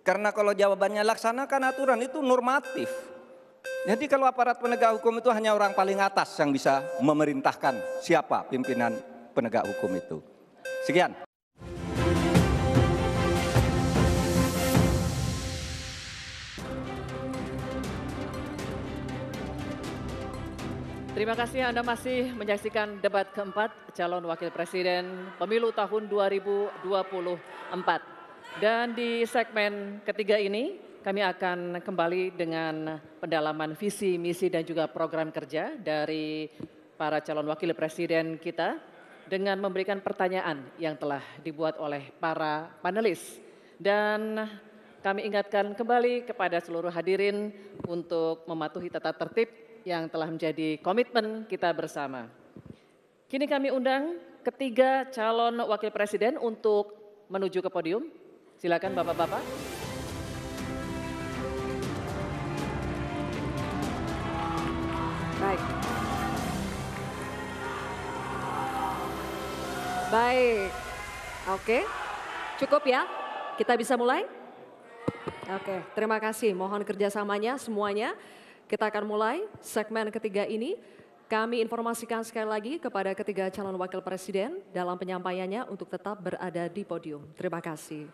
Karena kalau jawabannya laksanakan aturan itu normatif. Jadi kalau aparat penegak hukum itu hanya orang paling atas yang bisa memerintahkan siapa pimpinan penegak hukum itu. Sekian. Terima kasih Anda masih menyaksikan debat keempat calon wakil presiden pemilu tahun 2024. Dan di segmen ketiga ini kami akan kembali dengan pendalaman visi, misi dan juga program kerja dari para calon wakil presiden kita dengan memberikan pertanyaan yang telah dibuat oleh para panelis. Dan kami ingatkan kembali kepada seluruh hadirin untuk mematuhi tata tertib yang telah menjadi komitmen kita bersama. Kini kami undang ketiga calon wakil presiden untuk menuju ke podium. Silakan Bapak-bapak. Baik. Baik. Oke. Cukup ya? Kita bisa mulai? Oke, terima kasih. Mohon kerjasamanya semuanya. Kita akan mulai segmen ketiga ini. Kami informasikan sekali lagi kepada ketiga calon wakil presiden dalam penyampaiannya untuk tetap berada di podium. Terima kasih.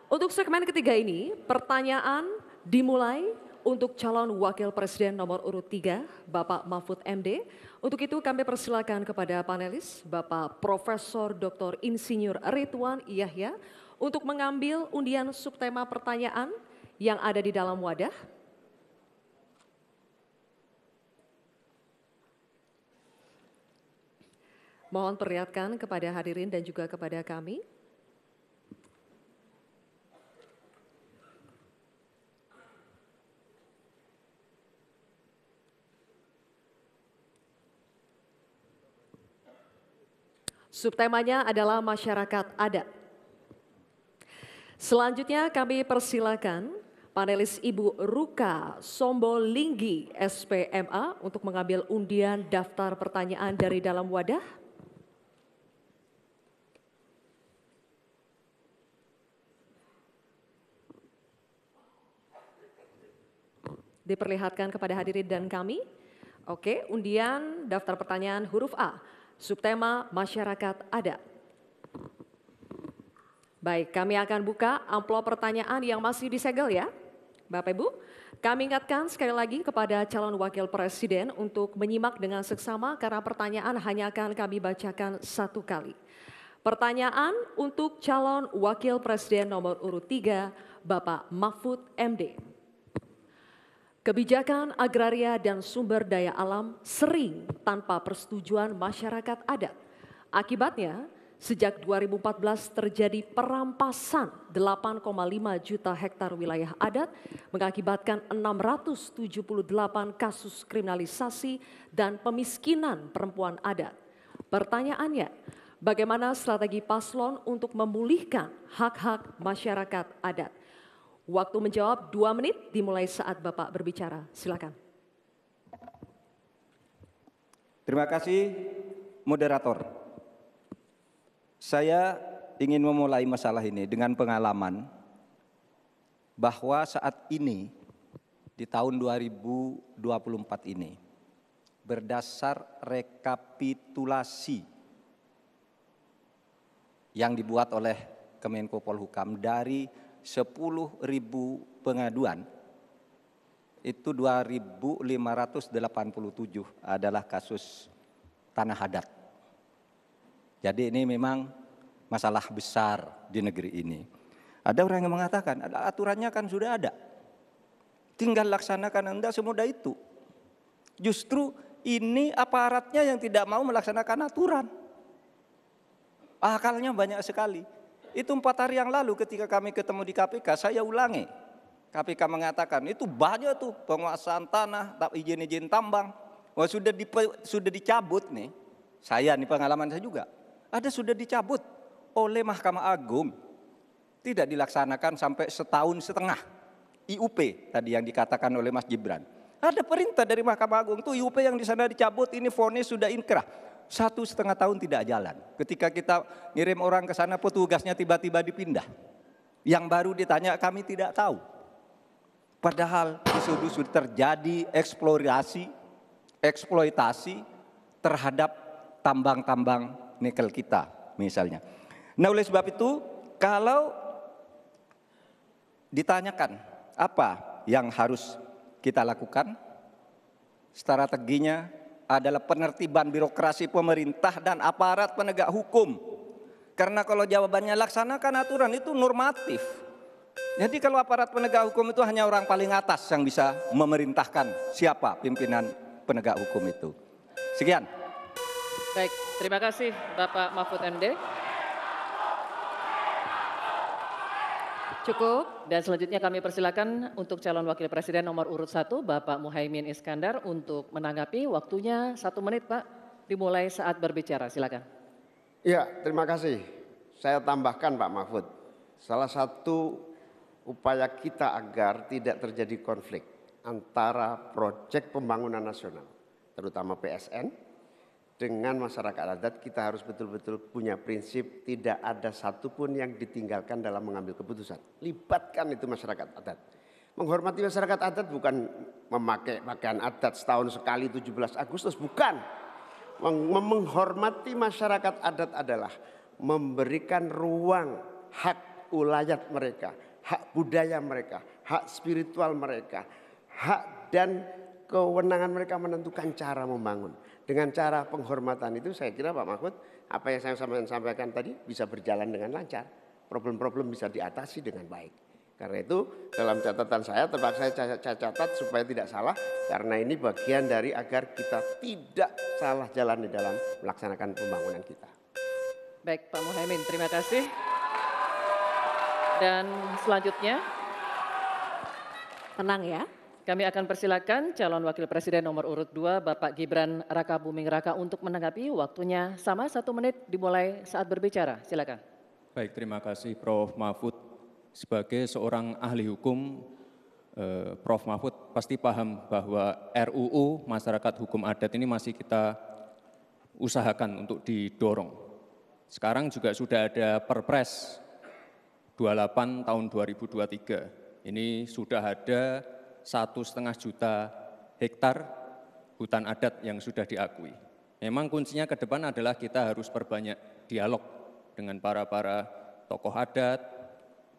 Untuk segmen ketiga ini, pertanyaan dimulai untuk calon wakil presiden nomor urut 3, Bapak Mahfud MD. Untuk itu kami persilakan kepada panelis, Bapak Profesor Dr. Insinyur Ridwan Yahya, untuk mengambil undian subtema pertanyaan yang ada di dalam wadah. Mohon perlihatkan kepada hadirin dan juga kepada kami. Subtemanya adalah masyarakat adat. Selanjutnya kami persilakan panelis Ibu Ruka Sombolinggi SPMA untuk mengambil undian daftar pertanyaan dari dalam wadah. Diperlihatkan kepada hadirin dan kami. Oke, undian daftar pertanyaan huruf A, subtema masyarakat adat. Baik, kami akan buka amplop pertanyaan yang masih disegel ya. Bapak Ibu, kami ingatkan sekali lagi kepada calon wakil presiden untuk menyimak dengan seksama karena pertanyaan hanya akan kami bacakan satu kali. Pertanyaan untuk calon wakil presiden nomor urut 3, Bapak Mahfud MD. Kebijakan agraria dan sumber daya alam sering tanpa persetujuan masyarakat adat. Akibatnya, sejak 2014 terjadi perampasan 8,5 juta hektar wilayah adat, mengakibatkan 678 kasus kriminalisasi dan pemiskinan perempuan adat. Pertanyaannya, bagaimana strategi paslon untuk memulihkan hak-hak masyarakat adat? Waktu menjawab 2 menit dimulai saat Bapak berbicara. Silakan. Terima kasih moderator. Saya ingin memulai masalah ini dengan pengalaman bahwa saat ini di tahun 2024 ini berdasar rekapitulasi yang dibuat oleh Kemenko Polhukam dari 10.000 pengaduan, itu 2.587 adalah kasus tanah adat. Jadi ini memang masalah besar di negeri ini. Ada orang yang mengatakan, aturannya kan sudah ada. Tinggal laksanakan, enggak semudah itu. Justru ini aparatnya yang tidak mau melaksanakan aturan. Akalnya banyak sekali. Itu 4 hari yang lalu ketika kami ketemu di KPK, saya ulangi. KPK mengatakan itu banyak tuh penguasaan tanah, izin-izin tambang. Wah, sudah dicabut nih. Saya nih pengalaman saya juga. Ada sudah dicabut oleh Mahkamah Agung. Tidak dilaksanakan sampai 1,5 tahun. IUP tadi yang dikatakan oleh Mas Gibran. Ada perintah dari Mahkamah Agung tuh IUP yang di sana dicabut, ini vonis sudah inkrah. 1,5 tahun tidak jalan. Ketika kita ngirim orang ke sana, petugasnya tiba-tiba dipindah. Yang baru ditanya kami tidak tahu. Padahal sudah terjadi eksploitasi terhadap tambang-tambang nikel kita misalnya. Nah oleh sebab itu kalau ditanyakan apa yang harus kita lakukan, strateginya adalah penertiban birokrasi pemerintah dan aparat penegak hukum. Karena kalau jawabannya laksanakan aturan itu normatif. Jadi kalau aparat penegak hukum itu hanya orang paling atas yang bisa memerintahkan siapa pimpinan penegak hukum itu. Sekian. Baik, terima kasih Bapak Mahfud MD. Cukup. Dan selanjutnya kami persilakan untuk calon wakil presiden nomor urut 1 Bapak Muhaimin Iskandar untuk menanggapi. Waktunya 1 menit Pak, dimulai saat berbicara, silakan. Ya, terima kasih. Saya tambahkan Pak Mahfud, salah satu upaya kita agar tidak terjadi konflik antara proyek pembangunan nasional, terutama PSN, dengan masyarakat adat, kita harus betul-betul punya prinsip tidak ada satupun yang ditinggalkan dalam mengambil keputusan. Libatkan itu masyarakat adat. Menghormati masyarakat adat bukan memakai pakaian adat setahun sekali 17 Agustus, bukan. Menghormati masyarakat adat adalah memberikan ruang hak ulayat mereka, hak budaya mereka, hak spiritual mereka, hak dan kewenangan mereka menentukan cara membangun. Dengan cara penghormatan itu saya kira Pak Mahfud, apa yang saya sampaikan tadi bisa berjalan dengan lancar. Problem-problem bisa diatasi dengan baik. Karena itu dalam catatan saya terpaksa saya catat supaya tidak salah. Karena ini bagian dari agar kita tidak salah jalan di dalam melaksanakan pembangunan kita. Baik Pak Muhaimin, terima kasih. Dan selanjutnya Tenang ya. kami akan persilakan calon wakil presiden nomor urut 2 Bapak Gibran Rakabuming Raka untuk menanggapi. Waktunya sama 1 menit dimulai saat berbicara, silakan. Baik, terima kasih Prof. Mahfud. Sebagai seorang ahli hukum, Prof. Mahfud pasti paham bahwa RUU Masyarakat Hukum Adat ini masih kita usahakan untuk didorong. Sekarang juga sudah ada Perpres 28 tahun 2023. Ini sudah ada 1,5 juta hektar hutan adat yang sudah diakui. Memang kuncinya ke depan adalah kita harus perbanyak dialog dengan para tokoh adat,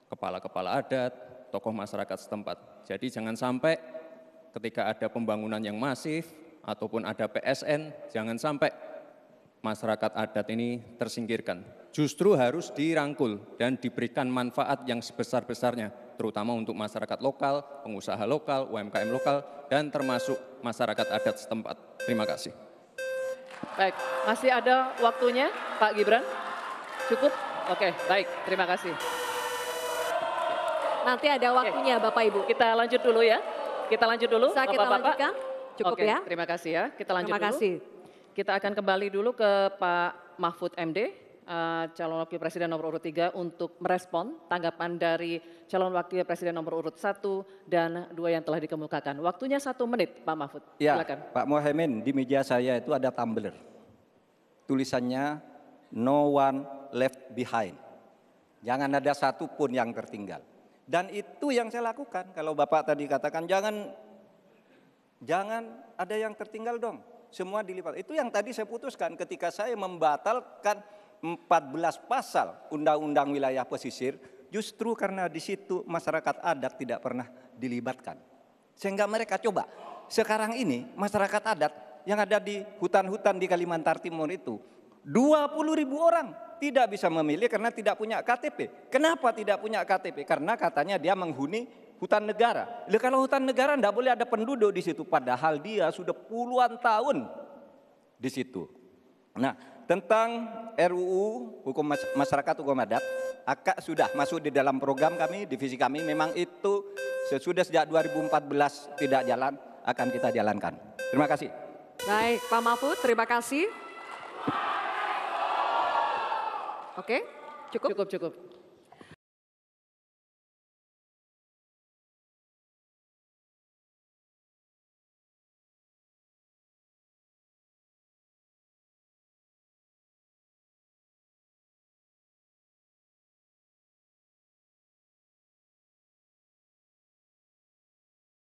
kepala-kepala adat, tokoh masyarakat setempat. Jadi jangan sampai ketika ada pembangunan yang masif ataupun ada PSN, jangan sampai masyarakat adat ini tersingkirkan. Justru harus dirangkul dan diberikan manfaat yang sebesar-besarnya, terutama untuk masyarakat lokal, pengusaha lokal, UMKM lokal, dan termasuk masyarakat adat setempat. Terima kasih. Baik, masih ada waktunya Pak Gibran? Cukup? Oke, baik, terima kasih. Nanti ada waktunya Bapak Ibu. Kita lanjut dulu ya. Kita lanjut dulu, Bisa kita Bapak-Bapak. lanjutkan? Cukup Oke, ya. terima kasih ya. Kita lanjut Terima dulu. kasih. Kita akan kembali dulu ke Pak Mahfud MD, calon wakil presiden nomor urut 3 untuk merespon tanggapan dari calon wakil presiden nomor urut 1 dan 2 yang telah dikemukakan. Waktunya 1 menit Pak Mahfud, Ya, silakan. Pak Muhaimin, di meja saya itu ada tumbler. Tulisannya no one left behind. Jangan ada satupun yang tertinggal. Dan itu yang saya lakukan. Kalau Bapak tadi katakan jangan ada yang tertinggal dong. Semua dilipat. Itu yang tadi saya putuskan ketika saya membatalkan 14 pasal Undang-Undang Wilayah Pesisir. Justru karena di situ masyarakat adat tidak pernah dilibatkan. Sehingga mereka coba. Sekarang ini masyarakat adat yang ada di hutan-hutan di Kalimantan Timur itu 20.000 orang tidak bisa memilih karena tidak punya KTP. Kenapa tidak punya KTP? Karena katanya dia menghuni hutan negara. Kalau hutan negara tidak boleh ada penduduk di situ, padahal dia sudah puluhan tahun di situ. Nah, tentang RUU Hukum Masyarakat Hukum Adat, sudah masuk di dalam program kami, divisi kami. Memang itu sesudah sejak 2014 tidak jalan, akan kita jalankan. Terima kasih. Baik, Pak Mahfud, terima kasih. Oke, cukup? Cukup.